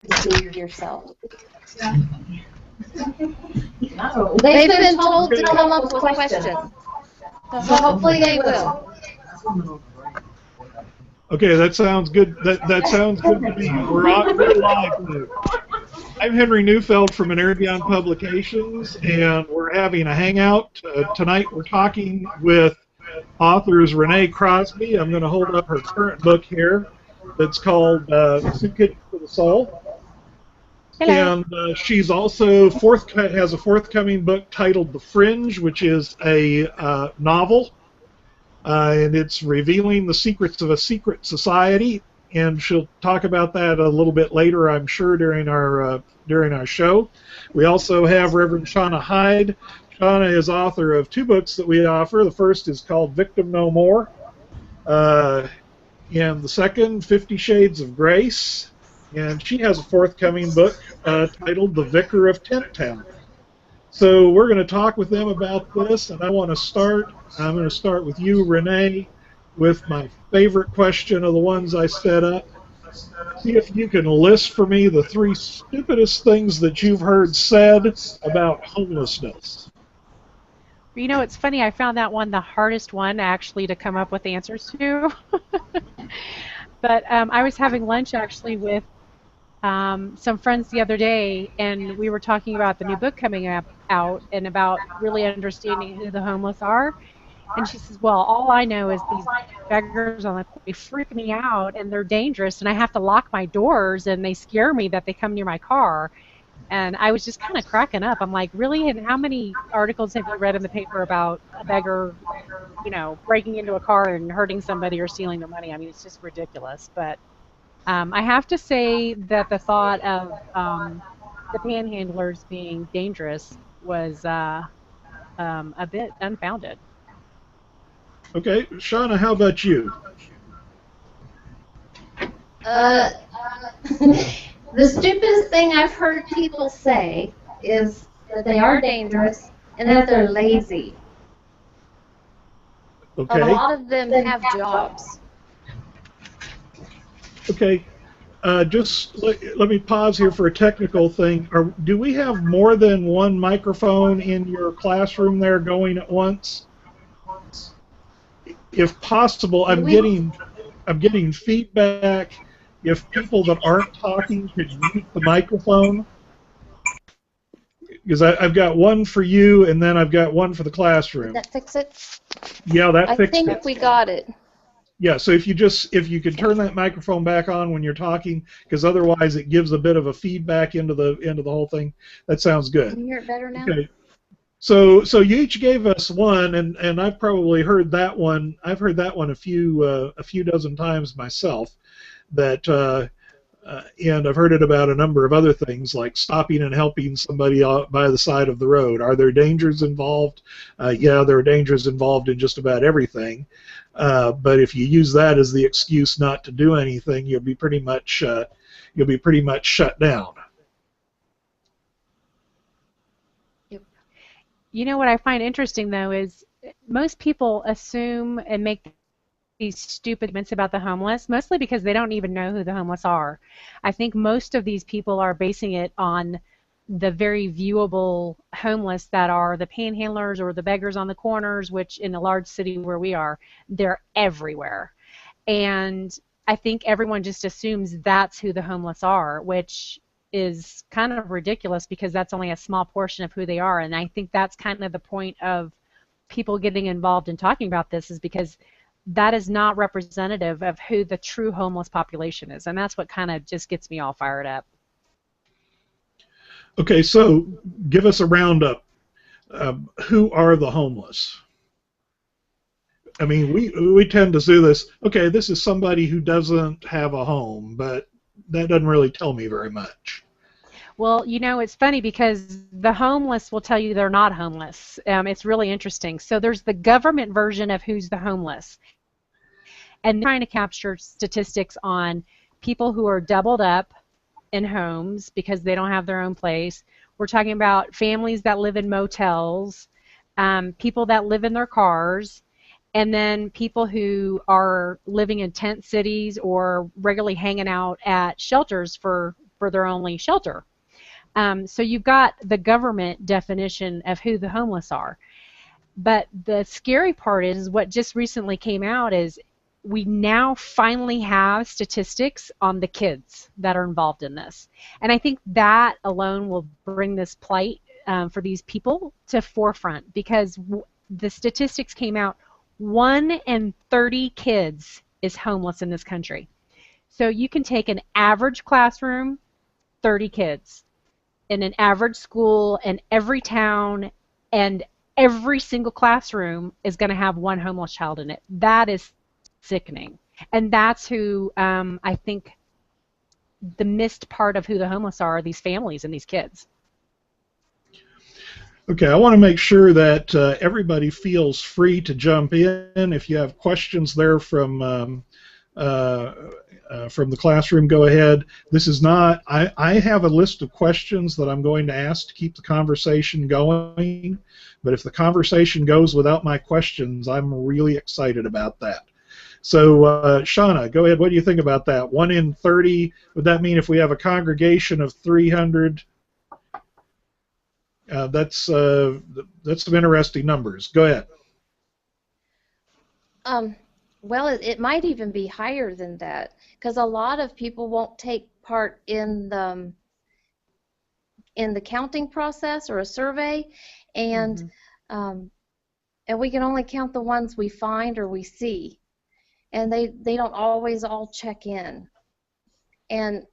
see yourself. No. They've been told to come up with questions, so hopefully they will. Okay, that sounds good. That sounds good to me. We're live. I'm Henry Neufeld from Energon Publications, and we're having a hangout. Tonight we're talking with authors Renee Crosby. I'm going to hold up her current book here that's called Soup Kitchen for the Soul. Hello. And she's also has a forthcoming book titled The Fringe, which is a novel. And it's revealing the secrets of a secret society, and she'll talk about that a little bit later, I'm sure, during our show. We also have Reverend Shauna Hyde. Shauna is author of two books that we offer. The first is called Victim No More, and the second, 50 Shades of Grace. And she has a forthcoming book titled The Vicar of Tenttown. So we're going to talk with them about this, and I'm going to start with you, Renee, with my favorite question of the ones I set up. See if you can list for me the three stupidest things that you've heard said about homelessness. You know, it's funny, I found that one the hardest one actually to come up with answers to. But I was having lunch actually with some friends the other day, and we were talking about the new book coming out and about really understanding who the homeless are. And she says, well, all I know is these beggars on the corner, they freak me out and they're dangerous and I have to lock my doors and they scare me that they come near my car. And I was just kind of cracking up. I'm like, really? And how many articles have you read in the paper about a beggar, you know, breaking into a car and hurting somebody or stealing their money? I mean, it's just ridiculous. But I have to say that the thought of the panhandlers being dangerous was a bit unfounded. Okay, Shauna, how about you? The stupidest thing I've heard people say is that they are dangerous and that they're lazy. Okay. A lot of them have jobs. Okay, just let me pause here for a technical thing. Do we have more than one microphone in your classroom there going at once? If possible, I'm getting feedback. If people that aren't talking could mute the microphone, because I've got one for you and then I've got one for the classroom. Did that fix it? Yeah, that fixed it. I think we got it. Yeah, so if you could turn that microphone back on when you're talking, because otherwise it gives a bit of a feedback into the whole thing. That sounds good. Can you hear it better now? Okay. So you each gave us one, and I've probably heard that one. I've heard that one a few dozen times myself. That and I've heard it about a number of other things, like stopping and helping somebody out by the side of the road. Are there dangers involved? Yeah, there are dangers involved in just about everything. But if you use that as the excuse not to do anything, you'll be pretty much shut down. You know what I find interesting, though, is most people assume and make these stupid statements about the homeless, mostly because they don't even know who the homeless are. I think most of these people are basing it on the very viewable homeless that are the panhandlers or the beggars on the corners, which in a large city where we are, they're everywhere. And I think everyone just assumes that's who the homeless are, which is kind of ridiculous because that's only a small portion of who they are. And I think that's kind of the point of people getting involved in talking about this, is because that is not representative of who the true homeless population is. And that's what kind of just gets me all fired up. Okay, so give us a roundup. Who are the homeless? I mean, we tend to do this. Okay, this is somebody who doesn't have a home, but that doesn't really tell me very much. Well, you know, it's funny because the homeless will tell you they're not homeless. It's really interesting. So there's the government version of who's the homeless. And they're trying to capture statistics on people who are doubled up in homes because they don't have their own place. We're talking about families that live in motels, people that live in their cars, and then people who are living in tent cities or regularly hanging out at shelters for for their only shelter. So you've got the government definition of who the homeless are. But the scary part is what just recently came out is we now finally have statistics on the kids that are involved in this. And I think that alone will bring this plight for these people to forefront, because the statistics came out, 1 in 30 kids is homeless in this country. So you can take an average classroom, 30 kids, in an average school in every town, and every single classroom is going to have one homeless child in it. That is sickening. And that's who I think the missed part of who the homeless are these families and these kids. Okay, I want to make sure that everybody feels free to jump in. If you have questions there from the classroom, go ahead. This is not, I have a list of questions that I'm going to ask to keep the conversation going, but if the conversation goes without my questions, I'm really excited about that. So, Shauna, go ahead. What do you think about that? 1 in 30, would that mean if we have a congregation of 300? That's some interesting numbers. Go ahead. Well, it might even be higher than that, because a lot of people won't take part in the counting process or a survey, and and we can only count the ones we find or we see, and they don't always all check in. And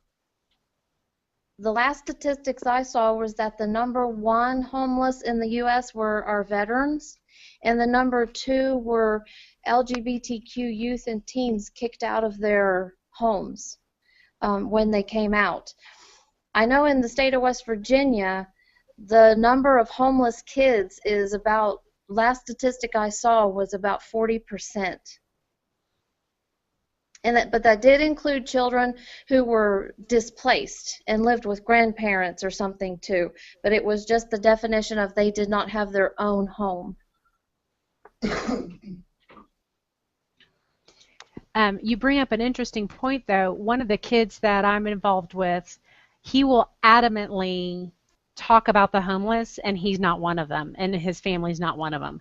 the last statistics I saw was that the #1 homeless in the U.S. were our veterans, and the #2 were LGBTQ youth and teens kicked out of their homes when they came out. I know in the state of West Virginia, the number of homeless kids is about, last statistic I saw was about 40%. But that did include children who were displaced and lived with grandparents or something too. But it was just the definition of they did not have their own home. You bring up an interesting point, though. One of the kids that I'm involved with, he will adamantly talk about the homeless, and he's not one of them, and his family's not one of them,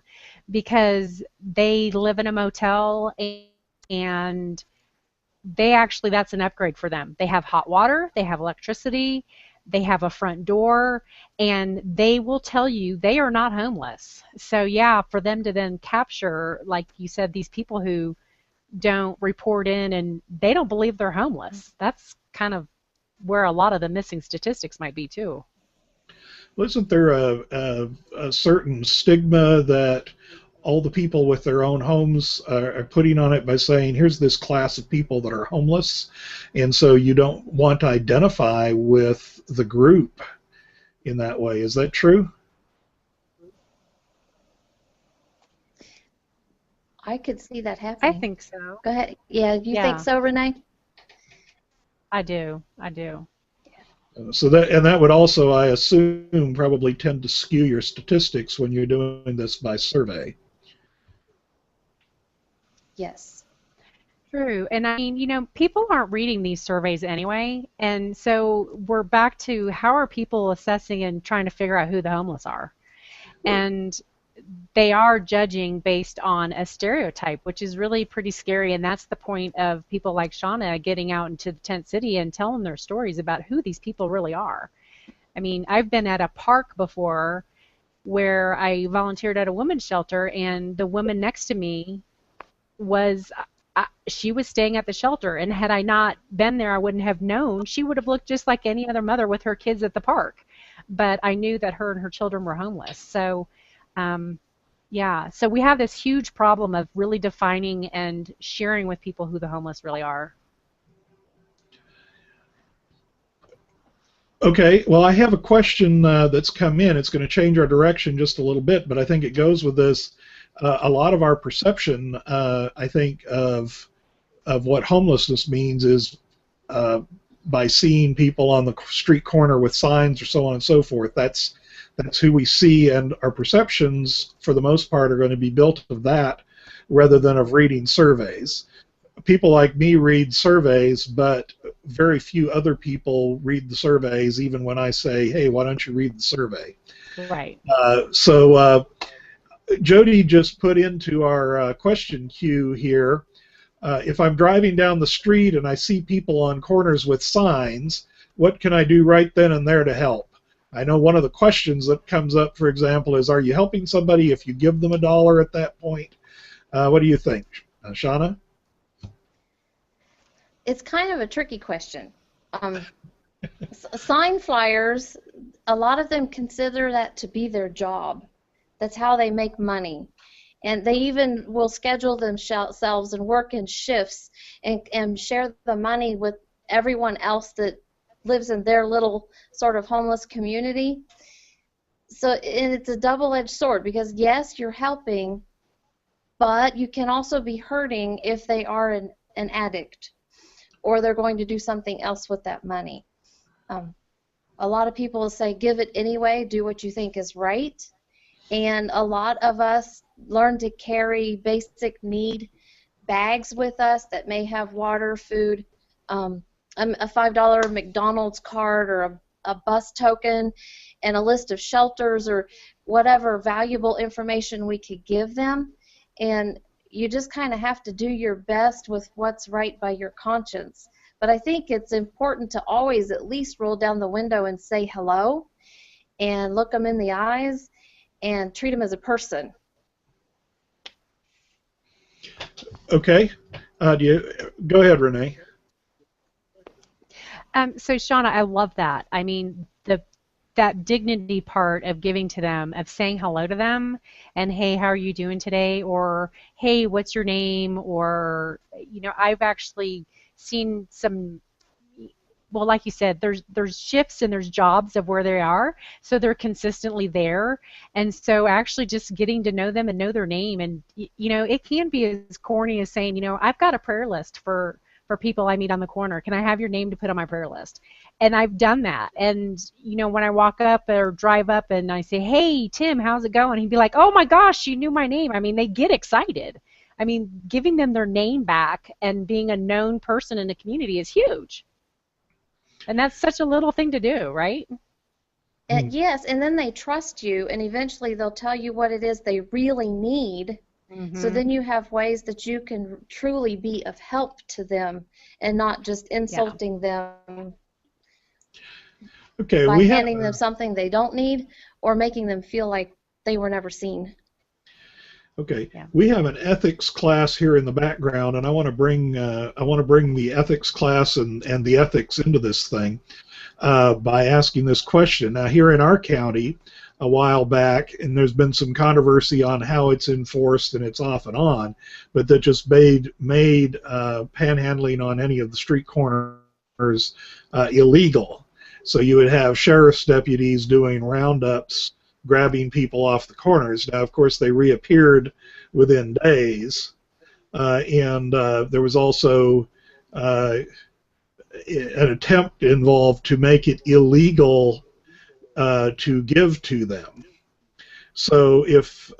because they live in a motel, and they actually, that's an upgrade for them. They have hot water, they have electricity, they have a front door, and they will tell you they are not homeless. So yeah, for them to then capture, like you said, these people who don't report in and they don't believe they're homeless, that's kind of where a lot of the missing statistics might be too. Well, isn't there a certain stigma that all the people with their own homes are putting on it by saying, here's this class of people that are homeless, and so you don't want to identify with the group in that way? Is that true? I could see that happening. I think so. Go ahead. Yeah, you think so, Renee? I do. I do. So that would also, I assume, probably tend to skew your statistics when you're doing this by survey. Yes. True. And I mean, you know, people aren't reading these surveys anyway, and so we're back to how are people assessing and trying to figure out who the homeless are. And they are judging based on a stereotype, which is really pretty scary, and that's the point of people like Shauna getting out into the tent city and telling their stories about who these people really are. I mean, I've been at a park before where I volunteered at a women's shelter, and the woman next to me was, she was staying at the shelter, and had I not been there, I wouldn't have known. She would have looked just like any other mother with her kids at the park, but I knew that her and her children were homeless. So yeah, so we have this huge problem of really defining and sharing with people who the homeless really are. Okay, well, I have a question that's come in. It's going to change our direction just a little bit, but I think it goes with this. A lot of our perception, I think, of what homelessness means is by seeing people on the street corner with signs or so on and so forth. That's who we see, and our perceptions, for the most part, are going to be built of that rather than of reading surveys. people like me read surveys, but very few other people read the surveys, even when I say, hey, why don't you read the survey? Right. So Jody just put into our question queue here, if I'm driving down the street and I see people on corners with signs, what can I do right then and there to help? I know one of the questions that comes up, for example, is, are you helping somebody if you give them $1 at that point? What do you think, Shauna? It's kind of a tricky question. Sign flyers, a lot of them consider that to be their job. That's how they make money. And they even will schedule themselves and work in shifts and share the money with everyone else that lives in their little sort of homeless community. So and it's a double-edged sword, because yes, you're helping, but you can also be hurting if they are an addict, or they're going to do something else with that money. A lot of people say, give it anyway, do what you think is right. And a lot of us learn to carry basic need bags with us that may have water, food, a $5 McDonald's card, or a bus token, and a list of shelters, or whatever valuable information we could give them. And you just kind of have to do your best with what's right by your conscience. But I think it's important to always at least roll down the window and say hello and look them in the eyes and treat them as a person. Okay. Go ahead, Renee. So Shauna, I love that. I mean, that dignity part of giving to them, of saying hello to them, and hey, how are you doing today? Or hey, what's your name? Or I've actually seen some. Well, like you said, there's shifts and there's jobs of where they are, so they're consistently there. And so actually just getting to know them and know their name, and it can be as corny as saying, I've got a prayer list for people I meet on the corner. Can I have your name to put on my prayer list? And I've done that. And when I walk up or drive up and I say, hey, Tim, how's it going? He'd be like, oh my gosh, you knew my name. I mean, they get excited. I mean, giving them their name back and being a known person in the community is huge. And that's such a little thing to do, right? Yes, and then they trust you, and eventually they'll tell you what it is they really need. So then you have ways that you can truly be of help to them and not just insulting them by handing them something they don't need, or making them feel like they were never seen. Okay, we have an ethics class here in the background, and I want to bring the ethics class and the ethics into this thing by asking this question. Now, here in our county, a while back, and there's been some controversy on how it's enforced, and it's off and on, but that just made panhandling on any of the street corners illegal. So you would have sheriff's deputies doing roundups, grabbing people off the corners. Now, of course, they reappeared within days, and there was also an attempt involved to make it illegal to give to them. So if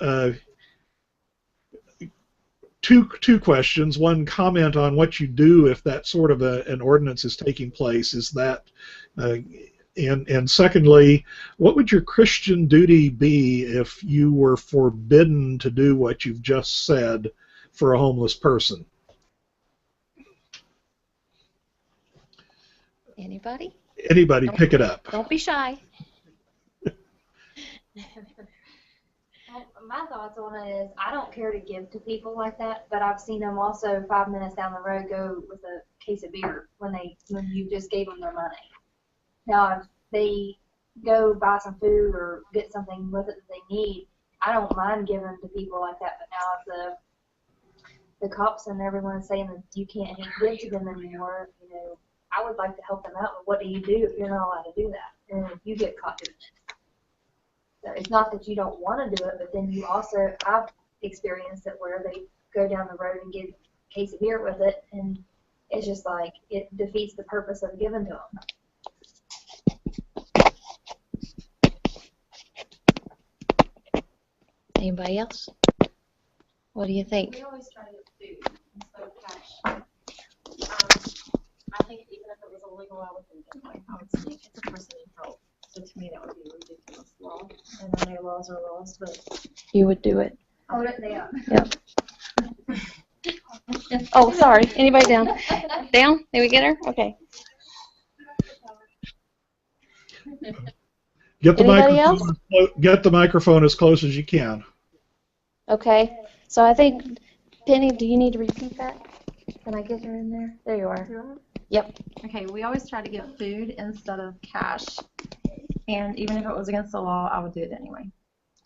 two questions, one, comment on what you do if that sort of an ordinance is taking place, is that and secondly, what would your Christian duty be if you were forbidden to do what you've just said for a homeless person? Anybody? Anybody, pick it up. Don't be shy. My thoughts on it is, I don't care to give to people like that, but I've seen them also 5 minutes down the road go with a case of beer when you just gave them their money. Now, if they go buy some food or get something with it that they need, I don't mind giving to people like that. But now, if the cops and everyone is saying that you can't give to them anymore, I would like to help them out. But what do you do if you're not allowed to do that? And if you get caught doing it? So it's not that you don't want to do it, but then you also, I've experienced it where they go down the road and get a case of beer with it, and it's just like it defeats the purpose of giving to them. Anybody else? What do you think? We always try to get food instead of cash. think even if it was illegal, I would do it anyway. I would think it's a person in help. So to me, that would be a ridiculous law. And I know laws are laws, but You would do it. Hold it down. Yep. Oh, sorry. Anybody down? Down? Did we get her? Okay. Get the Anybody microphone. Get the microphone as close as you can. Okay. So I think, Penny, do you need to repeat that? Can I get her in there? There you are. Yep. okay, we always try to get food instead of cash. And even if it was against the law, I would do it anyway.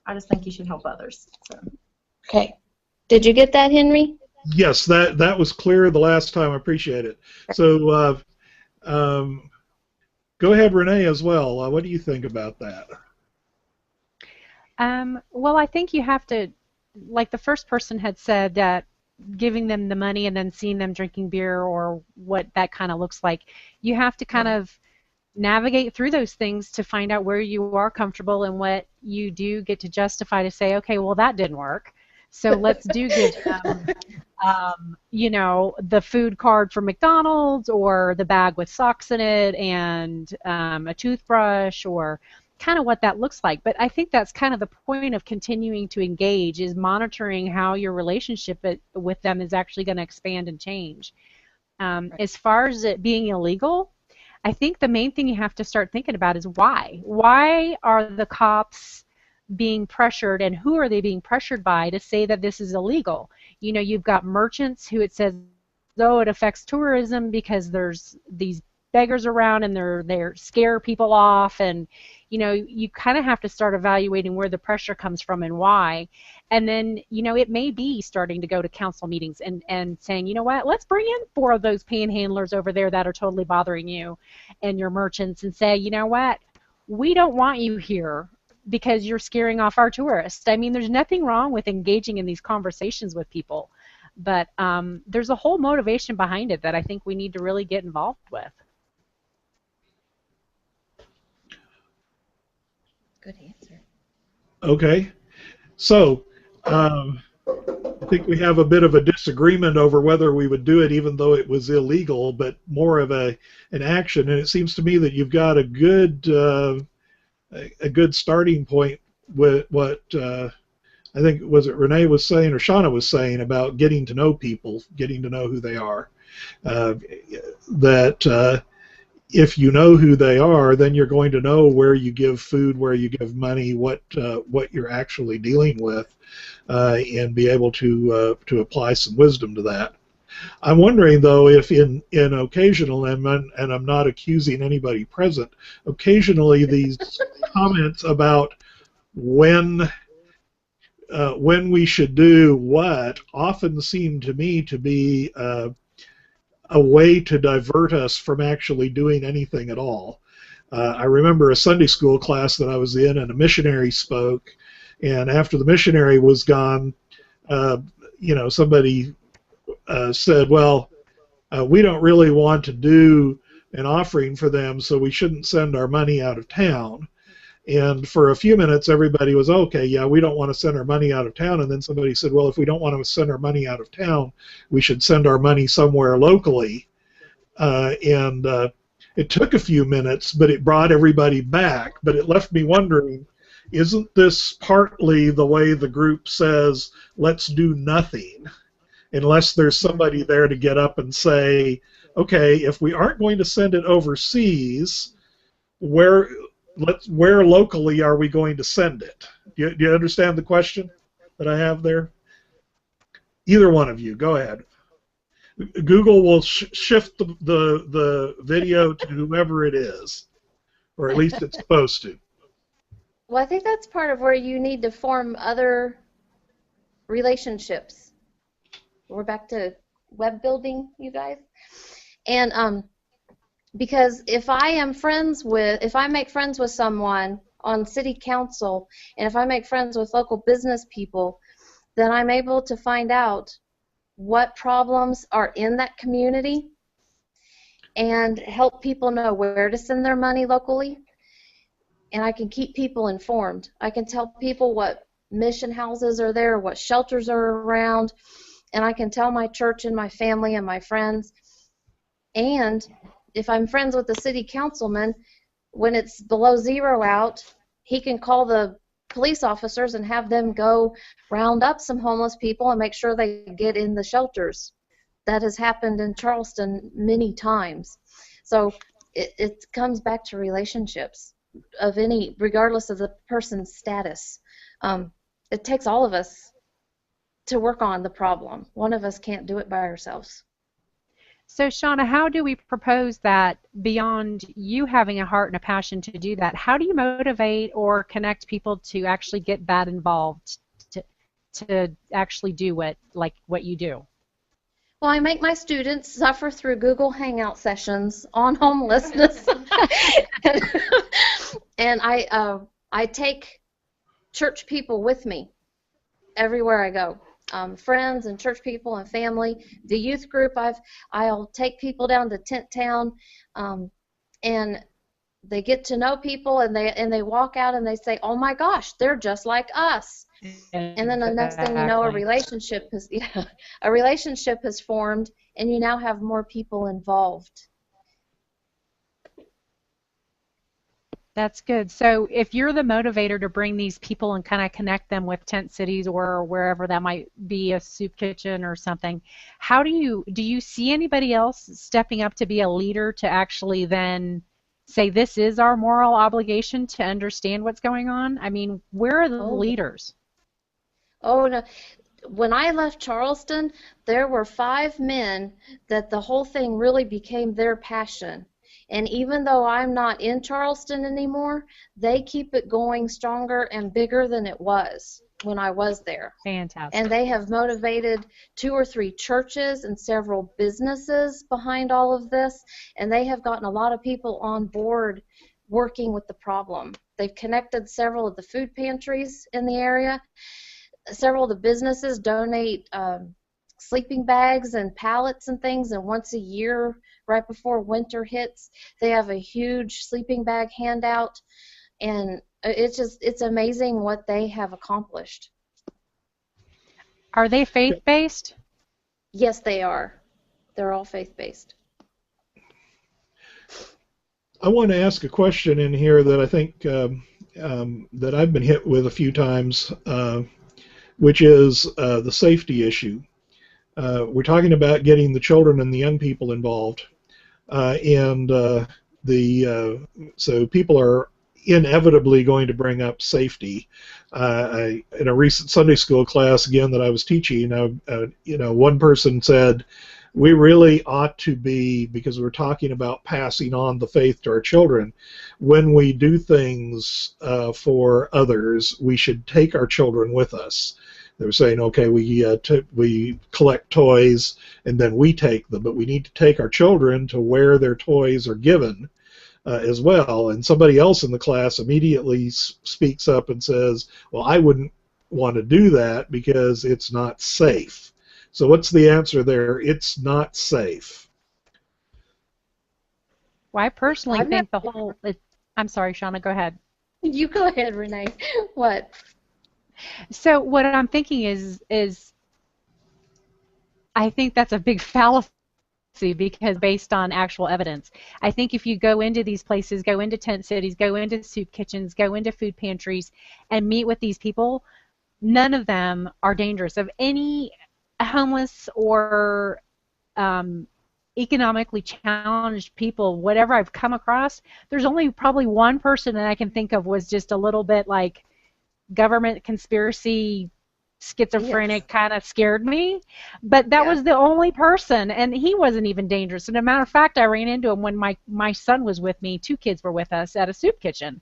I just think you should help others. So. Okay. Did you get that, Henry? Yes, that was clear the last time. I appreciate it. So go ahead, Renee, as well. What do you think about that? Well, I think you have to, like the first person had said, that giving them the money and then seeing them drinking beer or what that kind of looks like, you have to kind of navigate through those things to find out where you are comfortable and what you do get to justify to say, okay, well, that didn't work. So let's do give them, you know, the food card from McDonald's or the bag with socks in it and a toothbrush or kind of what that looks like. But I think that's kind of the point of continuing to engage, is monitoring how your relationship with them is actually going to expand and change. As far as it being illegal, I think the main thing you have to start thinking about is why. Why are the cops being pressured, and who are they being pressured by to say that this is illegal? You know, you've got merchants who it says, oh, it affects tourism because there's these beggars around and they're scare people off, and you know, you kind of have to start evaluating where the pressure comes from and why. And then, you know, it may be starting to go to council meetings and saying, you know what, let's bring in 4 of those panhandlers over there that are totally bothering you and your merchants and say, you know what, we don't want you here because you're scaring off our tourists. I mean, there's nothing wrong with engaging in these conversations with people, but there's a whole motivation behind it that I think we need to really get involved with. Good answer. Okay. So I think we have a bit of a disagreement over whether we would do it even though it was illegal, but more of an action. And it seems to me that you've got a good starting point with what I think, was it Renee was saying or Shauna was saying about getting to know people, getting to know who they are. That if you know who they are, then you're going to know where you give food, where you give money, what you're actually dealing with, and be able to apply some wisdom to that. I'm wondering, though, if in occasional, and I'm not accusing anybody present, occasionally these comments about when we should do what often seem to me to be a way to divert us from actually doing anything at all. I remember a Sunday school class that I was in, and a missionary spoke, and after the missionary was gone, you know, somebody said, well, we don't really want to do an offering for them, so we shouldn't send our money out of town. And for a few minutes, everybody was, okay, yeah, we don't want to send our money out of town. And then somebody said, well, if we don't want to send our money out of town, we should send our money somewhere locally. And it took a few minutes, but it brought everybody back. But it left me wondering, isn't this partly the way the group says, let's do nothing, unless there's somebody there to get up and say, okay, if we aren't going to send it overseas, where locally are we going to send it? Do you understand the question that I have there? Either one of you, go ahead. Google will shift the video to whoever it is, or at least it's supposed to. Well, I think that's part of where you need to form other relationships. We're back to web building, you guys. And because if I make friends with someone on city council, and if I make friends with local business people, then I'm able to find out what problems are in that community and help people know where to send their money locally. And I can keep people informed. I can tell people what mission houses are there, what shelters are around, and I can tell my church and my family and my friends. And if I'm friends with the city councilman, when it's below zero out, he can call the police officers and have them go round up some homeless people and make sure they get in the shelters. That has happened in Charleston many times. So it comes back to relationships of any, regardless of the person's status. It takes all of us to work on the problem. One of us can't do it by ourselves. So, Shauna, how do we propose that beyond you having a heart and a passion to do that? How do you motivate or connect people to actually get that involved, to actually do what you do? Well, I make my students suffer through Google Hangout sessions on homelessness, and I take church people with me everywhere I go. Friends and church people and family. The youth group, I'll take people down to Tenttown, and they get to know people, and they walk out and they say, "Oh my gosh, they're just like us." And then the next thing you know, a relationship has formed, and you now have more people involved. That's good. So if you're the motivator to bring these people and kind of connect them with tent cities or wherever that might be, a soup kitchen or something, how do you see anybody else stepping up to be a leader to actually then say this is our moral obligation to understand what's going on? I mean, where are the leaders? Oh, no. When I left Charleston, there were 5 men that the whole thing really became their passion. And even though I'm not in Charleston anymore, they keep it going stronger and bigger than it was when I was there. Fantastic. And they have motivated 2 or 3 churches and several businesses behind all of this, and they have gotten a lot of people on board working with the problem. They've connected several of the food pantries in the area. Several of the businesses donate sleeping bags and pallets and things, and once a year, right before winter hits, they have a huge sleeping bag handout, and it's amazing what they have accomplished. Are they faith-based? Yes, they are. They're all faith-based. I want to ask a question in here that I think that I've been hit with a few times, which is the safety issue. We're talking about getting the children and the young people involved, so people are inevitably going to bring up safety. In a recent Sunday school class again that I was teaching, one person said, we really ought to be, because we're talking about passing on the faith to our children, when we do things for others, we should take our children with us. They were saying, okay, we collect toys and then we take them, but we need to take our children to where their toys are given as well. And somebody else in the class immediately speaks up and says, well, I wouldn't want to do that because it's not safe. So what's the answer there? It's not safe. Well, I personally think I'm sorry, Shauna, go ahead. You go ahead, Renee. What? So what I'm thinking is I think that's a big fallacy because based on actual evidence. I think if you go into these places, go into tent cities, go into soup kitchens, go into food pantries, and meet with these people, none of them are dangerous. Of any homeless or economically challenged people, whatever I've come across, there's only probably one person that I can think of was just a little bit like government conspiracy, schizophrenic, kind of scared me, but that was the only person, and he wasn't even dangerous. And as a matter of fact, I ran into him when my son was with me. 2 kids were with us at a soup kitchen.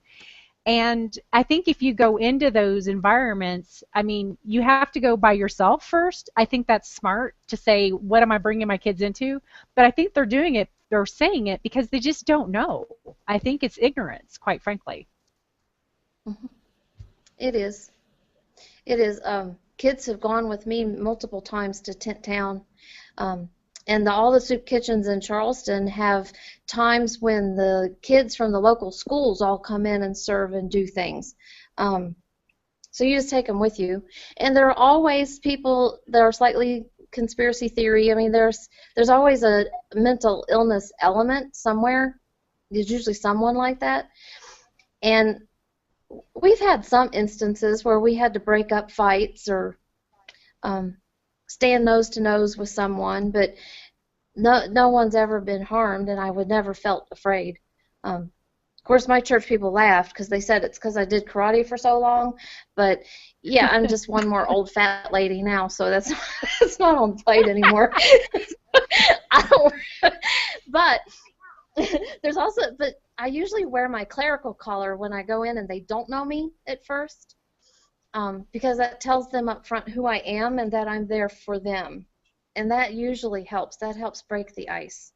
And I think if you go into those environments, I mean, you have to go by yourself first. I think that's smart to say, what am I bringing my kids into? But I think they're saying it because they just don't know. I think it's ignorance, quite frankly. Mm-hmm. It is. It is. Kids have gone with me multiple times to Tenttown, and all the soup kitchens in Charleston have times when the kids from the local schools all come in and serve and do things. So you just take them with you. And there are always people that are slightly conspiracy theory. I mean, there's always a mental illness element somewhere. There's usually someone like that. And we've had some instances where we had to break up fights or stand nose to nose with someone, but no one's ever been harmed, and I would never felt afraid. Of course, my church people laughed because they said it's because I did karate for so long, but yeah, I'm just one more old fat lady now, so that's it's not on the plate anymore. I don't, but but I usually wear my clerical collar when I go in and they don't know me at first, because that tells them up front who I am and that I'm there for them. And that usually helps. That helps break the ice.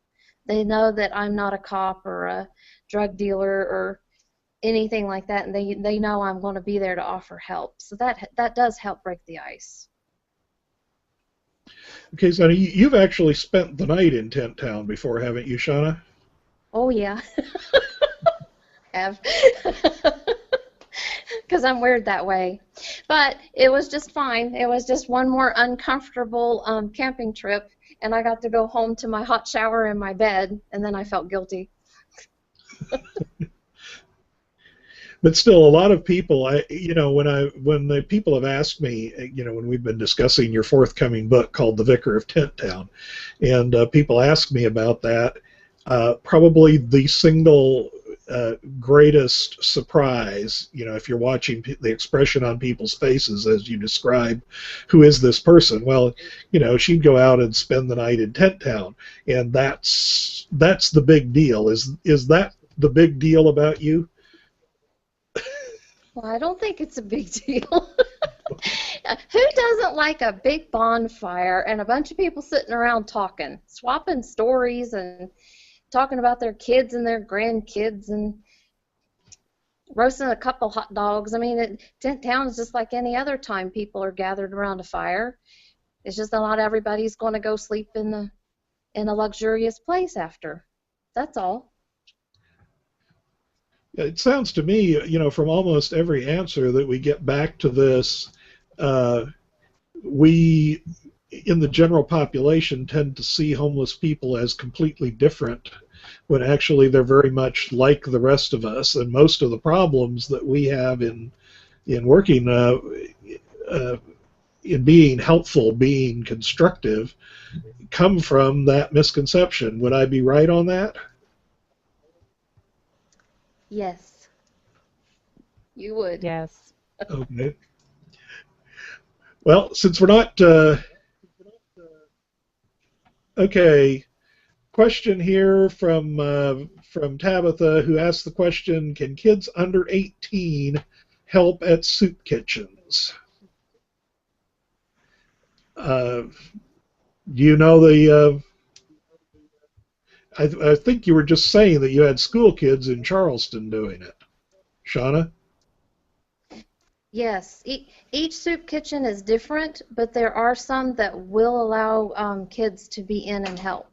They know that I'm not a cop or a drug dealer or anything like that, and they know I'm going to be there to offer help. So that does help break the ice. Okay, so you've actually spent the night in Tenttown before, haven't you, Shauna? Oh, yeah. Have. Because I'm weird that way. But it was just fine. It was just one more uncomfortable camping trip, and I got to go home to my hot shower in my bed, and then I felt guilty. But still, a lot of people, when the people have asked me, when we've been discussing your forthcoming book called The Vicar of Tenttown, and people ask me about that, probably the single greatest surprise, if you're watching the expression on people's faces as you describe, who is this person? Well, she'd go out and spend the night in Tenttown, and that's the big deal. Is that the big deal about you? Well, I don't think it's a big deal. Who doesn't like a big bonfire and a bunch of people sitting around talking, swapping stories and talking about their kids and their grandkids and roasting a couple hot dogs? I mean, Tenttown is just like any other time people are gathered around a fire. It's just that not everybody's going to go sleep in a luxurious place after. That's all. It sounds to me, from almost every answer that we get back to this, we, in the general population, tend to see homeless people as completely different when actually they're very much like the rest of us. And most of the problems that we have in working, in being helpful, being constructive, come from that misconception. Would I be right on that? Yes. You would. Yes. Okay. Well, since we're not... okay. Question here from Tabitha, who asked the question, can kids under 18 help at soup kitchens? Do you know the... I think you were just saying that you had school kids in Charleston doing it. Shauna? Yes. Each soup kitchen is different, but there are some that will allow kids to be in and help.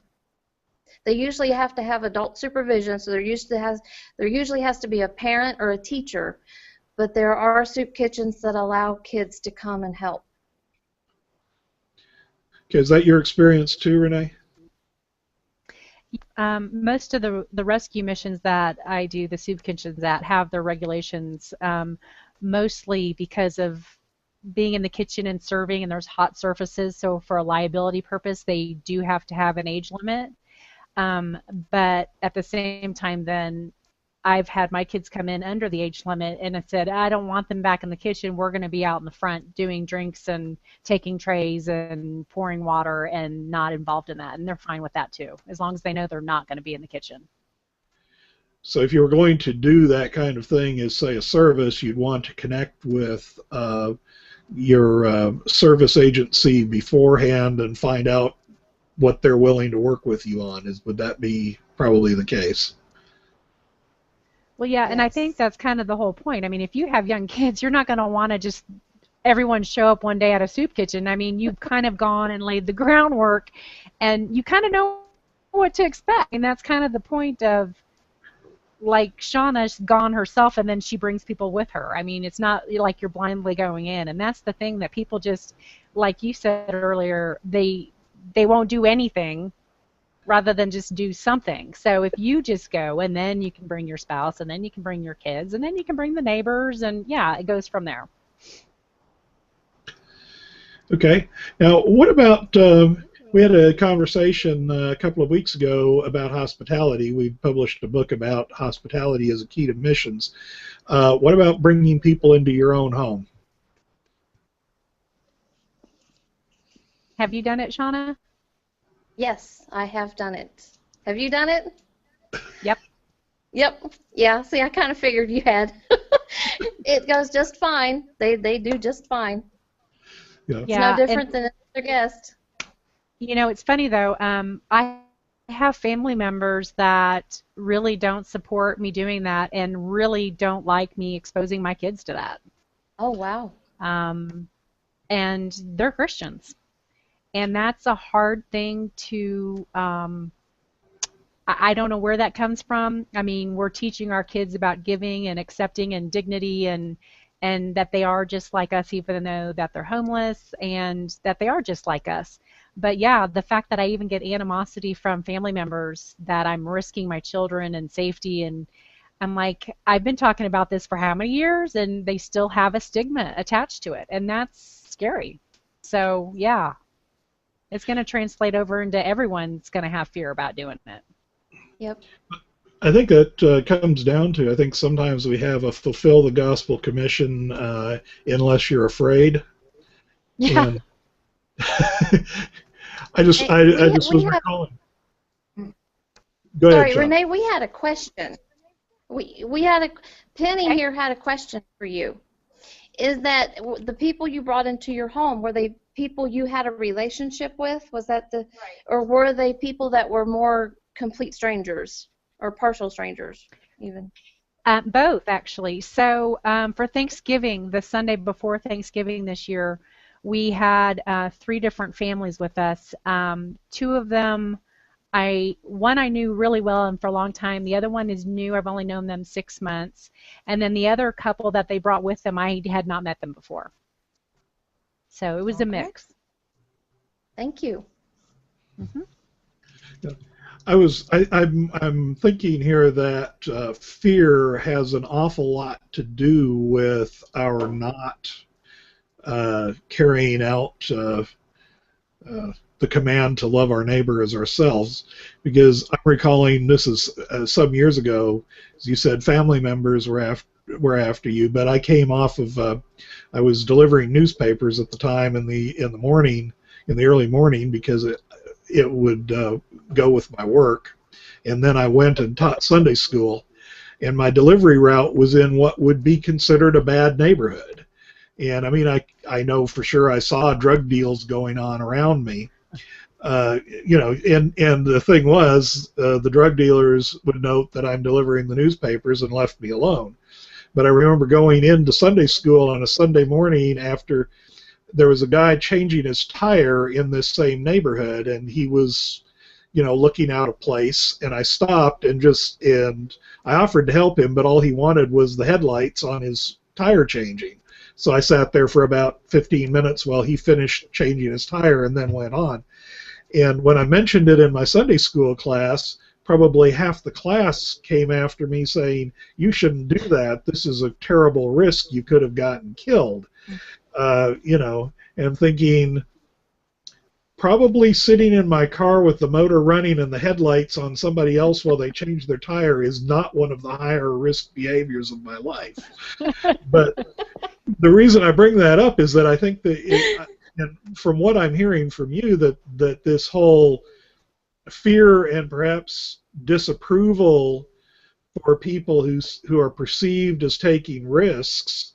They usually have to have adult supervision, so there usually has to be a parent or a teacher, but there are soup kitchens that allow kids to come and help. Okay, is that your experience too, Renee? Most of the rescue missions that I do, the soup kitchens that have their regulations, mostly because of being in the kitchen and serving, and there's hot surfaces, so for a liability purpose, they do have to have an age limit. But at the same time, then I've had my kids come in under the age limit, and I said, I don't want them back in the kitchen. We're going to be out in the front doing drinks and taking trays and pouring water and not involved in that. And they're fine with that too, as long as they know they're not going to be in the kitchen. So if you were going to do that kind of thing as, say, a service, you'd want to connect with your service agency beforehand and find out what they're willing to work with you on. Would that be probably the case? Well, yeah, and I think that's kind of the whole point. I mean, if you have young kids, you're not going to want to just everyone show up one day at a soup kitchen. I mean, you've kind of gone and laid the groundwork, and you kind of know what to expect. And that's kind of the point of, like, Shauna's gone herself, and then she brings people with her. I mean, it's not like you're blindly going in. And that's the thing that people just, like you said earlier, they they won't do anything rather than just do something. So if you just go, and then you can bring your spouse, and then you can bring your kids, and then you can bring the neighbors, and yeah, it goes from there. Okay. Now, what about, we had a conversation a couple of weeks ago about hospitality. We published a book about hospitality as a key to missions. What about bringing people into your own home? Have you done it, Shauna? Yes, I have done it. Have you done it? Yep. Yep. Yeah, see, I kind of figured you had. It goes just fine. They do just fine. Yeah. It's no different than another guest. You know, it's funny though. I have family members that really don't support me doing that and really don't like me exposing my kids to that. Oh, wow. And they're Christians. And that's a hard thing to, I don't know where that comes from. I mean, we're teaching our kids about giving and accepting and dignity and that they are just like us, even though that they're homeless and that they are just like us. But yeah, the fact that I even get animosity from family members that I'm risking my children and safety, and I'm like, I've been talking about this for how many years, and they still have a stigma attached to it, and that's scary. So yeah, it's going to translate over into everyone's going to have fear about doing it. Yep. I think that comes down to, I think sometimes we have a fulfill the gospel commission unless you're afraid. Yeah. And I just was recalling. Go ahead, Sorry, Sean. Renee, we had a question. We had a Penny here had a question for you. Is that the people you brought into your home, were they people you had a relationship with? Was that the, or were they people that were more complete strangers or partial strangers even? Both, actually. So for Thanksgiving, the Sunday before Thanksgiving this year, we had 3 different families with us. 2 of them, one I knew really well and for a long time. The other one is new. I've only known them 6 months. And then the other couple that they brought with them, I had not met them before. So it was a mix. Thank you. Mm-hmm. Yeah. I'm thinking here that fear has an awful lot to do with our not carrying out the command to love our neighbor as ourselves, because I'm recalling this is some years ago, as you said, family members were after you, but I came off of I was delivering newspapers at the time in the morning, in the early morning, because it would go with my work, and then I went and taught Sunday school, and my delivery route was in what would be considered a bad neighborhood. And I mean, I know for sure I saw drug deals going on around me, you know, and the thing was, the drug dealers would note that I'm delivering the newspapers and left me alone. But I remember going into Sunday school on a Sunday morning after there was a guy changing his tire in this same neighborhood, and he was, you know, looking out of place, and I stopped and I offered to help him, but all he wanted was the headlights on his tire changing. So I sat there for about 15 minutes while he finished changing his tire and then went on. And when I mentioned it in my Sunday school class, probably half the class came after me saying, "You shouldn't do that. This is a terrible risk. You could have gotten killed." You know, and thinking, probably sitting in my car with the motor running and the headlights on somebody else while they change their tire is not one of the higher risk behaviors of my life. But the reason I bring that up is that I think that, and from what I'm hearing from you, that this whole fear and perhaps disapproval for people who are perceived as taking risks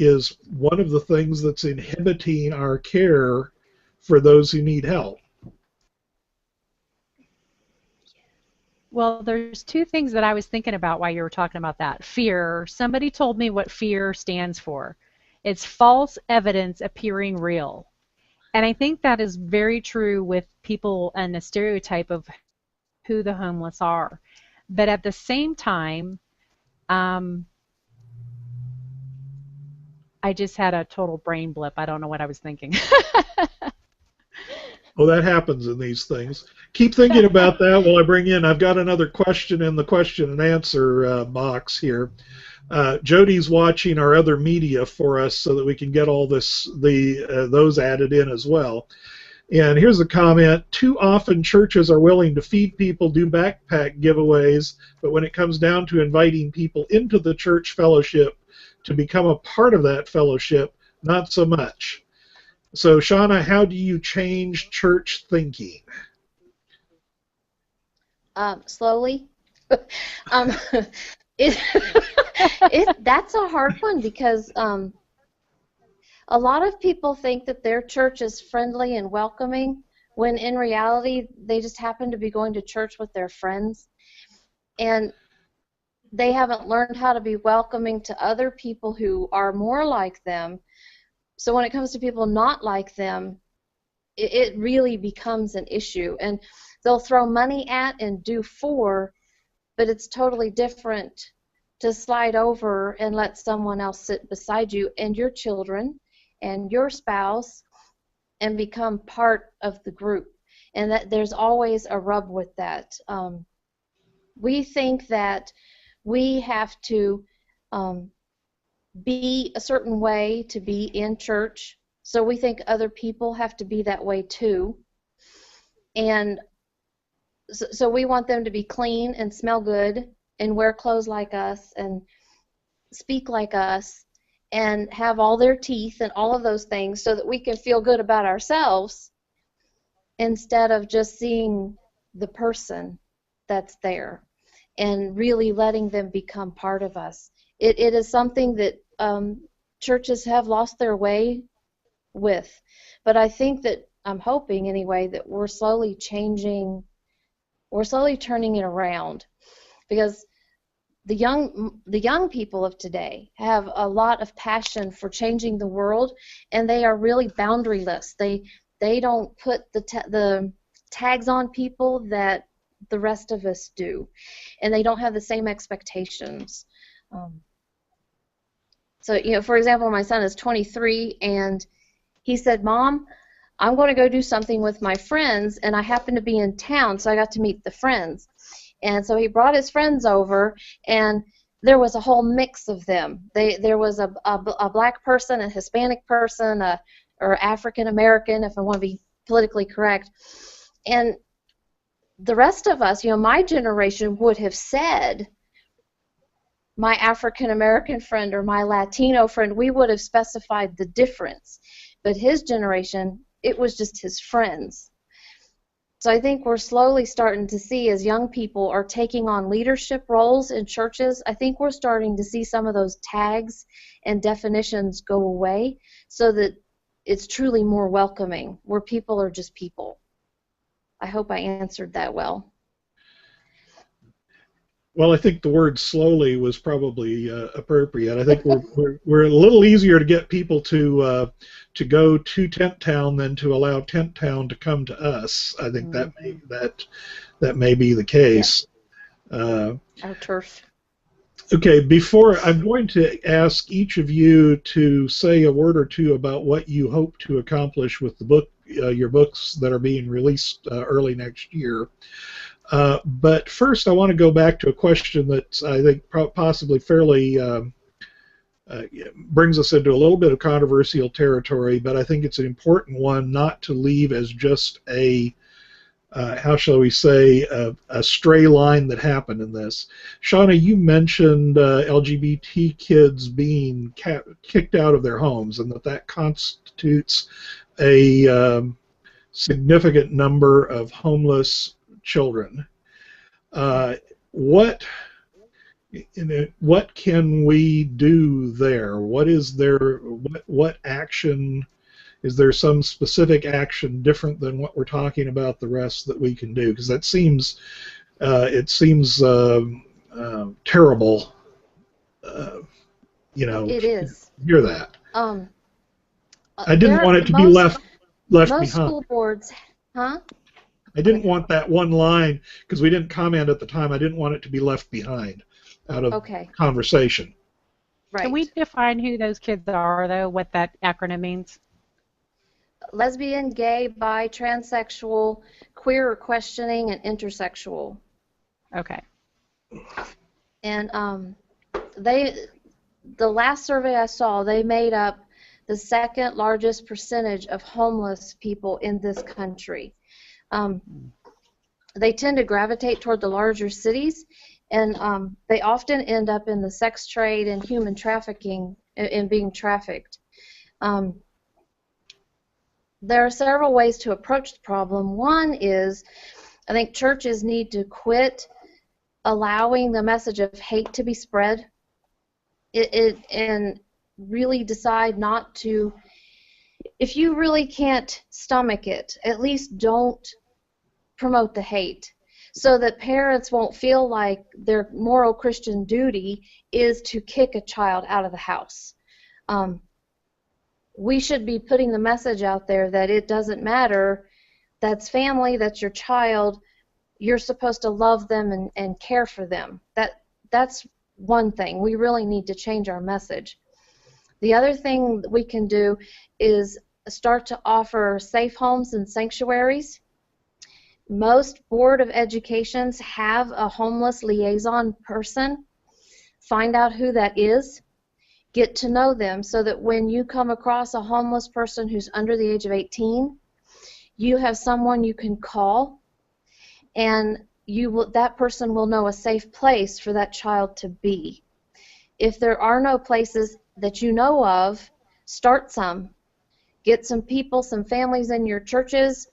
is one of the things that's inhibiting our care for those who need help. Well, there's 2 things that I was thinking about while you were talking about that. Fear. Somebody told me what fear stands for. It's false evidence appearing real. And I think that is very true with people and the stereotype of who the homeless are. But at the same time, I just had a total brain blip. I don't know what I was thinking. Oh, that happens in these things. Keep thinking about that while I bring in. I've got another question in the question and answer box here. Jody's watching our other media for us so that we can get all those added in as well. And here's a comment: too often churches are willing to feed people, do backpack giveaways, but when it comes down to inviting people into the church fellowship to become a part of that fellowship, not so much. So, Shauna, how do you change church thinking? Slowly. That's a hard one because a lot of people think that their church is friendly and welcoming when in reality they just happen to be going to church with their friends. And they haven't learned how to be welcoming to other people who are more like them. So when it comes to people not like them, it really becomes an issue. And they'll throw money at and do for, but it's totally different to slide over and let someone else sit beside you and your children and your spouse and become part of the group. And that there's always a rub with that. We think that we have to be a certain way to be in church, so we think other people have to be that way too. And so we want them to be clean and smell good and wear clothes like us and speak like us and have all their teeth and all of those things so that we can feel good about ourselves instead of just seeing the person that's there and really letting them become part of us. It is something that churches have lost their way with, but I think that, I'm hoping anyway, that we're slowly turning it around, because the young people of today have a lot of passion for changing the world, and they are really boundaryless. They don't put the tags on people that the rest of us do, and they don't have the same expectations. So, you know, for example, my son is 23, and he said, "Mom, I'm going to go do something with my friends," and I happen to be in town, so I got to meet the friends. And so he brought his friends over, and there was a whole mix of them. There was a black person, a Hispanic person, or African American, if I want to be politically correct. And the rest of us, you know, my generation would have said, my African American friend or my Latino friend, we would have specified the difference. But his generation, it was just his friends. So I think we're slowly starting to see, as young people are taking on leadership roles in churches, I think we're starting to see some of those tags and definitions go away so that it's truly more welcoming, where people are just people. I hope I answered that well. Well, I think the word "slowly" was probably appropriate. I think we're a little easier to get people to go to Tenttown than to allow Tenttown to come to us. I think that may be the case. Yeah. Our turf. Okay, I'm going to ask each of you to say a word or two about what you hope to accomplish with the book, your books that are being released early next year. But first, I want to go back to a question that I think possibly fairly brings us into a little bit of controversial territory, but I think it's an important one not to leave as just a, how shall we say, a stray line that happened in this. Shauna, you mentioned LGBT kids being kicked out of their homes, and that constitutes a significant number of homeless children. What can we do there? What action, is there some specific action different than what we're talking about the rest that we can do? Because that seems terrible. You know, it is. Hear that. I didn't want it to be left most behind. School boards, huh? I didn't want that one line, because we didn't comment at the time. I didn't want it to be left behind out of conversation. Right. Can we define who those kids are, though, what that acronym means? lesbian, gay, bi, transsexual, queer or questioning, and intersexual. Okay. And the last survey I saw, they made up the second largest percentage of homeless people in this country. They tend to gravitate toward the larger cities, and they often end up in the sex trade and human trafficking and being trafficked. There are several ways to approach the problem. One is, I think churches need to quit allowing the message of hate to be spread and really decide not to. If you really can't stomach it, at least don't promote the hate, so that parents won't feel like their moral Christian duty is to kick a child out of the house. We should be putting the message out there that it doesn't matter. That's family, that's your child. You're supposed to love them and care for them. That's one thing. We really need to change our message. The other thing we can do is start to offer safe homes and sanctuaries. Most Board of Educations have a homeless liaison person. Find out who that is. Get to know them so that when you come across a homeless person who's under the age of 18, you have someone you can call, and that person will know a safe place for that child to be. If there are no places that you know of, start some. Get some people, some families in your churches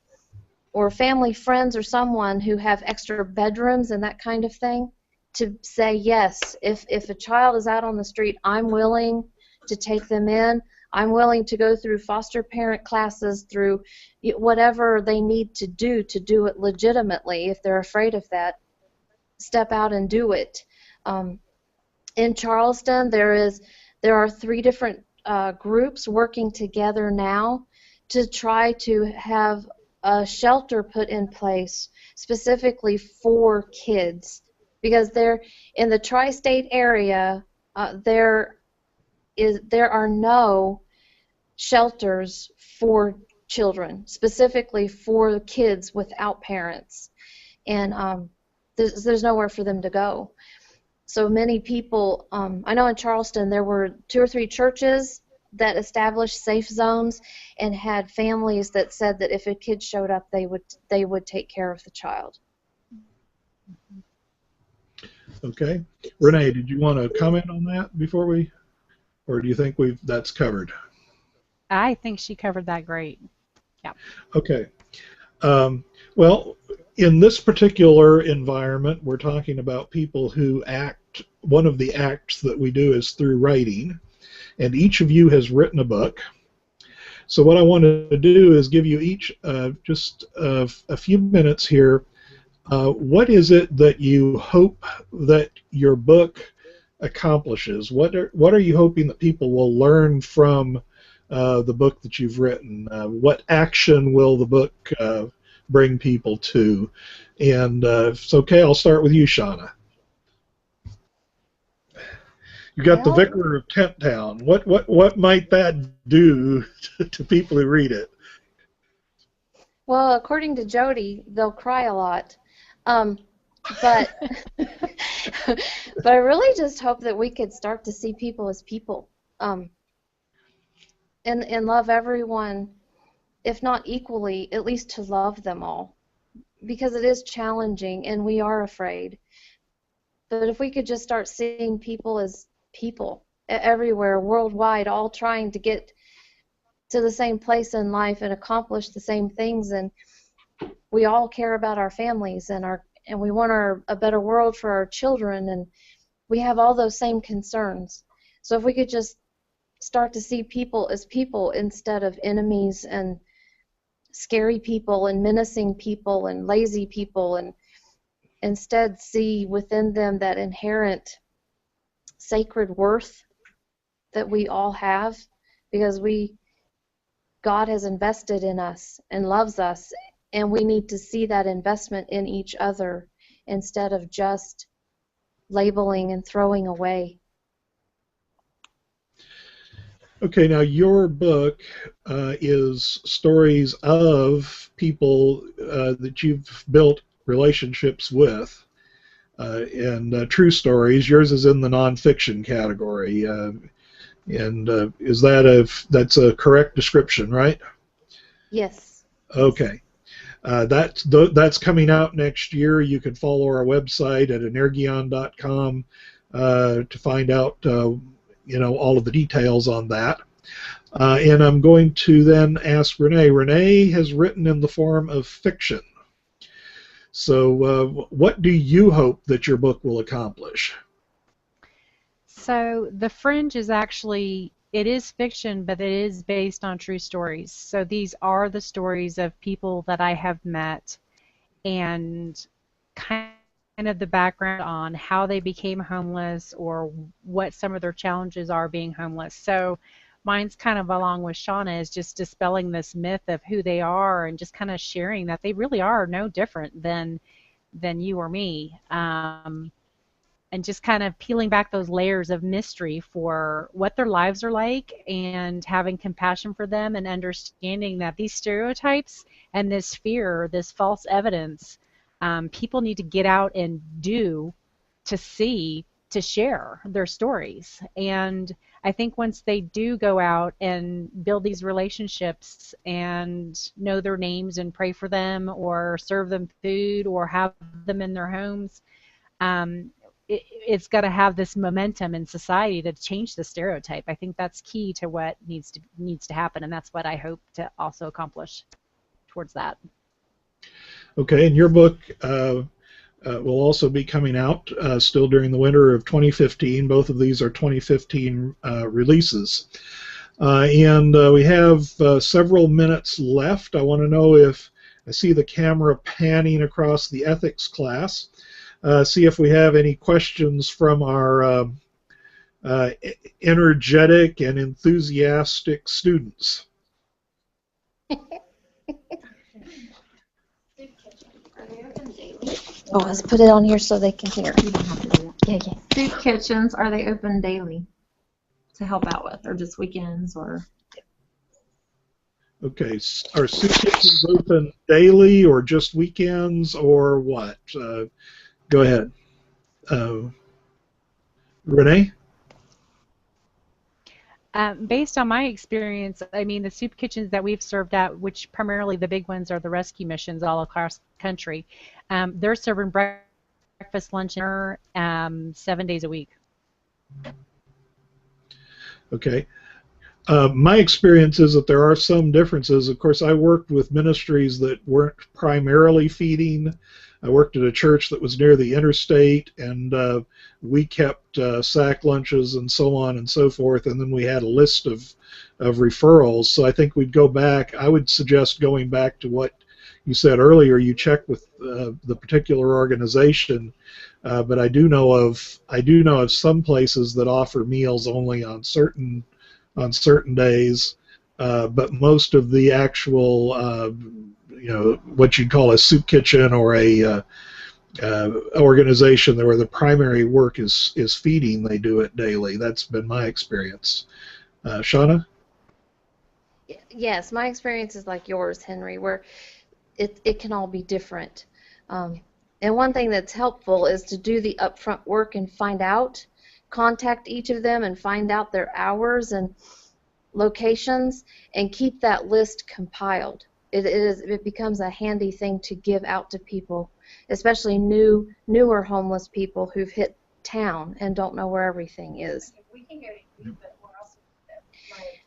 or family friends or someone who have extra bedrooms and that kind of thing to say, yes, if a child is out on the street, I'm willing to take them in. I'm willing to go through foster parent classes, through whatever they need to do it legitimately. If they're afraid of that, step out and do it. In Charleston, there are 3 different groups working together now to try to have a shelter put in place specifically for kids, because they're in the tri-state area. There are no shelters for children, specifically for kids without parents, and there's nowhere for them to go. So many people, I know in Charleston there were 2 or 3 churches that established safe zones and had families that said that if a kid showed up, they would take care of the child. Okay. Renee, did you want to comment on that before we, or do you think that's covered? I think she covered that great. Yeah. Okay. Well, in this particular environment, we're talking about people who act. One of the acts that we do is through writing, and each of you has written a book. So what I want to do is give you each just a few minutes here. What is it that you hope that your book accomplishes? What are you hoping that people will learn from the book that you've written? What action will the book bring people to? And if it's okay, I'll start with you, Shauna. You got the Vicar of Tenttown. What might that do to people who read it? Well, according to Jody, they'll cry a lot. But I really just hope that we could start to see people as people, and love everyone, if not equally, at least to love them all, because it is challenging and we are afraid. But if we could just start seeing people as people everywhere, worldwide, all trying to get to the same place in life and accomplish the same things, and we all care about our families and we want a better world for our children, and we have all those same concerns. So if we could just start to see people as people instead of enemies and scary people and menacing people and lazy people, and instead see within them that inherent sacred worth that we all have, because God has invested in us and loves us, and we need to see that investment in each other instead of just labeling and throwing away. Okay, now your book is stories of people that you've built relationships with, and true stories. Yours is in the nonfiction category, and is that's a correct description, right? Yes. Okay. That's coming out next year. You can follow our website at energion.com to find out all of the details on that. And I'm going to then ask Renee. Renee has written in the form of fiction. So what do you hope that your book will accomplish? So the Fringe is actually, it is fiction, but it is based on true stories. So these are the stories of people that I have met and kind of the background on how they became homeless or what some of their challenges are being homeless. So mine's kind of along with Shauna is just dispelling this myth of who they are and just kind of sharing that they really are no different than you or me. And just kind of peeling back those layers of mystery for what their lives are like and having compassion for them and understanding that these stereotypes and this fear, this false evidence, people need to get out and do to see, to share their stories. And I think once they do go out and build these relationships and know their names and pray for them or serve them food or have them in their homes, it's got to have this momentum in society to change the stereotype. I think that's key to what needs to happen, and that's what I hope to also accomplish towards that. Okay, and your book will also be coming out still during the winter of 2015. Both of these are 2015 releases. And we have several minutes left. I want to know if I see the camera panning across the ethics class. See if we have any questions from our energetic and enthusiastic students. Oh, let's put it on here so they can hear. You don't have to do that. Yeah. Soup kitchens, are they open daily to help out with, or just weekends, or? Okay, are soup kitchens open daily or just weekends or what? Go ahead. Renee? Based on my experience, I mean, the soup kitchens that we've served at, which primarily the big ones are the rescue missions all across the country, they're serving breakfast, lunch, and dinner 7 days a week. Okay. My experience is that there are some differences. Of course, I worked with ministries that weren't primarily feeding. I worked at a church that was near the interstate, and we kept sack lunches and so on and so forth, and then we had a list of referrals. So I think we'd go back. I would suggest going back to what you said earlier. You check with the particular organization, but I do know of some places that offer meals only on certain days, but most of the actual what you'd call a soup kitchen or a organization where the primary work is feeding, they do it daily. That's been my experience. Shauna? Yes, my experience is like yours, Henry, where it can all be different. And one thing that's helpful is to do the upfront work and contact each of them and find out their hours and locations and keep that list compiled. It becomes a handy thing to give out to people, especially newer homeless people who've hit town and don't know where everything is. We can go to you, but we're also,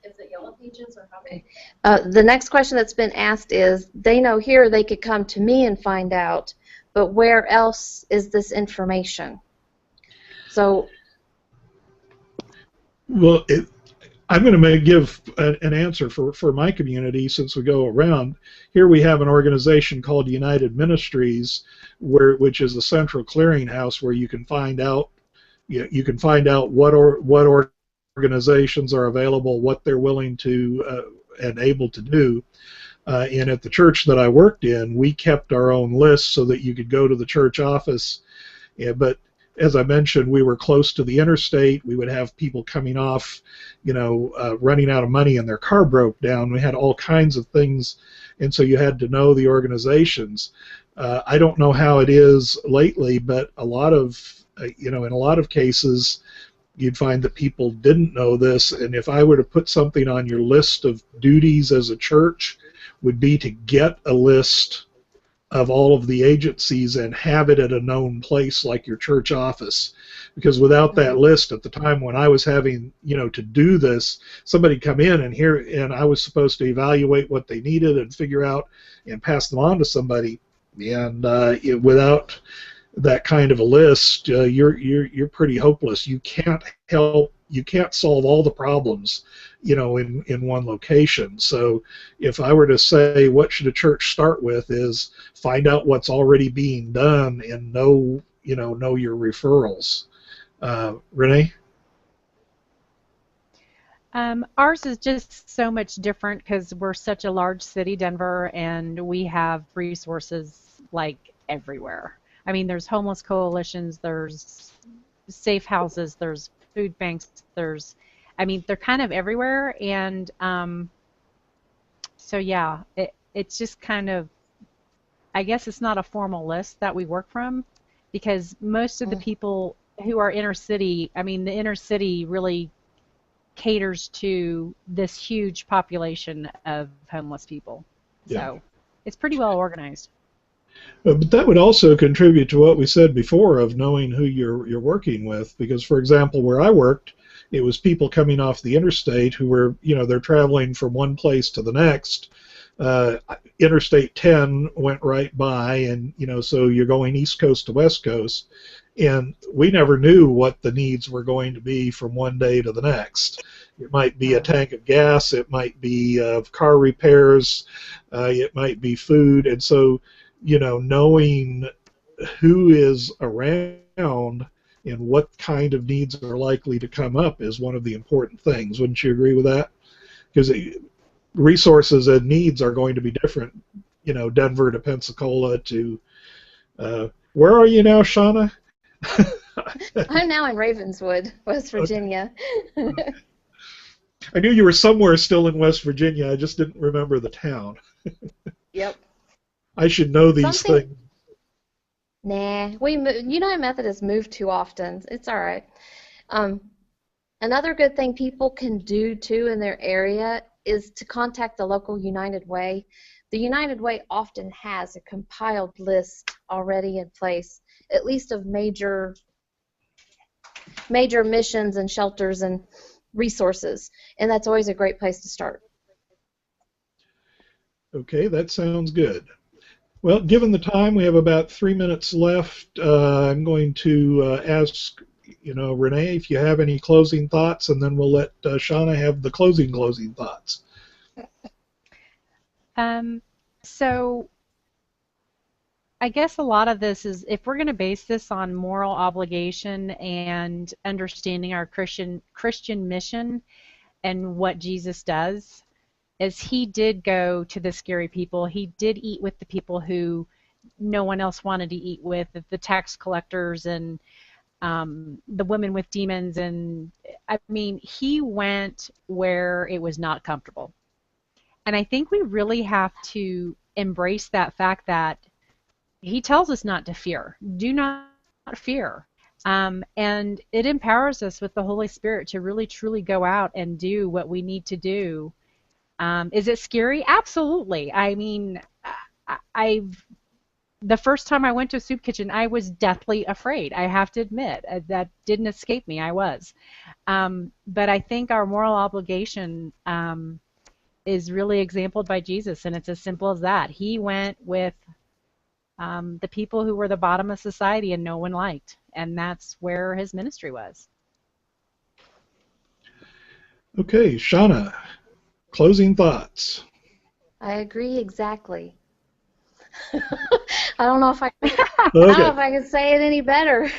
is it Yellow Pages or how many? The next question that's been asked is, they know here they could come to me and find out, but where else is this information? So, Well, I'm going to give an answer for my community since we go around. Here we have an organization called United Ministries, which is a central clearinghouse where you can find out what organizations are available, what they're willing to and able to do. And at the church that I worked in, we kept our own list so that you could go to the church office. Yeah, but as I mentioned, we were close to the interstate. We would have people coming off, running out of money and their car broke down. We had all kinds of things, and so you had to know the organizations. I don't know how it is lately, but a lot of, in a lot of cases, you'd find that people didn't know this, and if I were to put something on your list of duties as a church, would be to get a list of all of the agencies and have it at a known place like your church office. Because without that list, at the time when I was having, to do this, somebody come in and I was supposed to evaluate what they needed and figure out and pass them on to somebody. And without that kind of a list, you're pretty hopeless. You can't solve all the problems, in one location. So if I were to say what should a church start with, is find out what's already being done and know your referrals. Renee? Ours is just so much different because we're such a large city, Denver, and we have resources like everywhere. I mean, there's homeless coalitions, there's safe houses, there's food banks, they're kind of everywhere. And so, yeah, it's just kind of, I guess it's not a formal list that we work from, because most of the people who are inner city, the inner city really caters to this huge population of homeless people. Yeah. So it's pretty well organized. But that would also contribute to what we said before of knowing who you're working with, because, for example, where I worked, it was people coming off the interstate who were, they're traveling from one place to the next. Interstate 10 went right by, and, so you're going East Coast to West Coast, and we never knew what the needs were going to be from one day to the next. It might be a tank of gas, it might be car repairs, it might be food, and so, knowing who is around and what kind of needs are likely to come up is one of the important things. Wouldn't you agree with that? Because resources and needs are going to be different, Denver to Pensacola to, where are you now, Shauna? I'm now in Ravenswood, West Virginia. Okay. I knew you were somewhere still in West Virginia. I just didn't remember the town. Yep. I should know these things. Nah, United Methodists move too often. It's all right. Another good thing people can do too in their area is to contact the local United Way. The United Way often has a compiled list already in place, at least of major missions and shelters and resources, and that's always a great place to start. Okay, that sounds good. Well, given the time, we have about 3 minutes left. I'm going to ask, Renee, if you have any closing thoughts, and then we'll let Shauna have the closing thoughts. So I guess a lot of this is, if we're going to base this on moral obligation and understanding our Christian mission and what Jesus does, is he did go to the scary people. He did eat with the people who no one else wanted to eat with, the tax collectors and the women with demons. And he went where it was not comfortable. And I think we really have to embrace that fact that he tells us not to fear. Do not fear. And it empowers us with the Holy Spirit to really, truly go out and do what we need to do. Is it scary? Absolutely. The first time I went to a soup kitchen, I was deathly afraid. I have to admit, that didn't escape me. I was. But I think our moral obligation is really exemplified by Jesus, and it's as simple as that. He went with the people who were the bottom of society and no one liked, and that's where his ministry was. Okay, Shauna, closing thoughts. I agree exactly. I don't know if I can say it any better.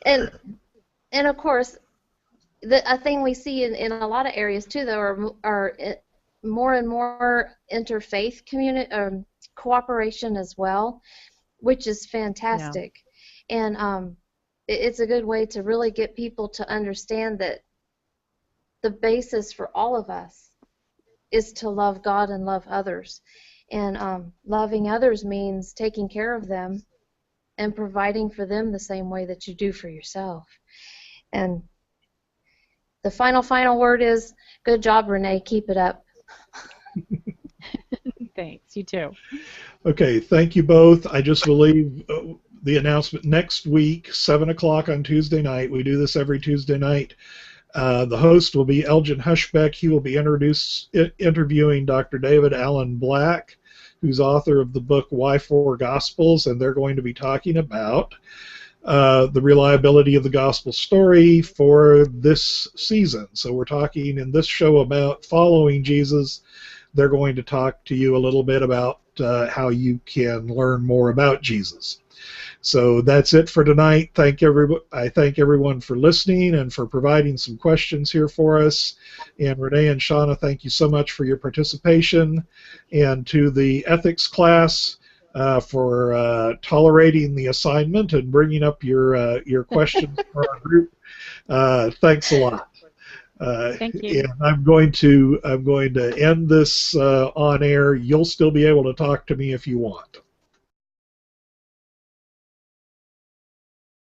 and of course, a thing we see in a lot of areas too, though, are more and more interfaith cooperation as well, which is fantastic. Yeah. And it's a good way to really get people to understand that the basis for all of us is to love God and love others. And loving others means taking care of them and providing for them the same way that you do for yourself. And the final word is, good job, Renee. Keep it up. Thanks. You too. Okay, thank you both. I just believe the announcement next week, 7 o'clock on Tuesday night. We do this every Tuesday night. The host will be Elgin Hushbeck. He will be interviewing Dr. David Allen Black, who's author of the book Why Four Gospels, and they're going to be talking about the reliability of the gospel story for this season. So we're talking in this show about following Jesus. They're going to talk to you a little bit about how you can learn more about Jesus. So that's it for tonight. I thank everyone for listening and for providing some questions here for us. And Renee and Shauna, thank you so much for your participation. And to the ethics class for tolerating the assignment and bringing up your questions for our group. Thanks a lot. Thank you. And I'm going to end this on air. You'll still be able to talk to me if you want.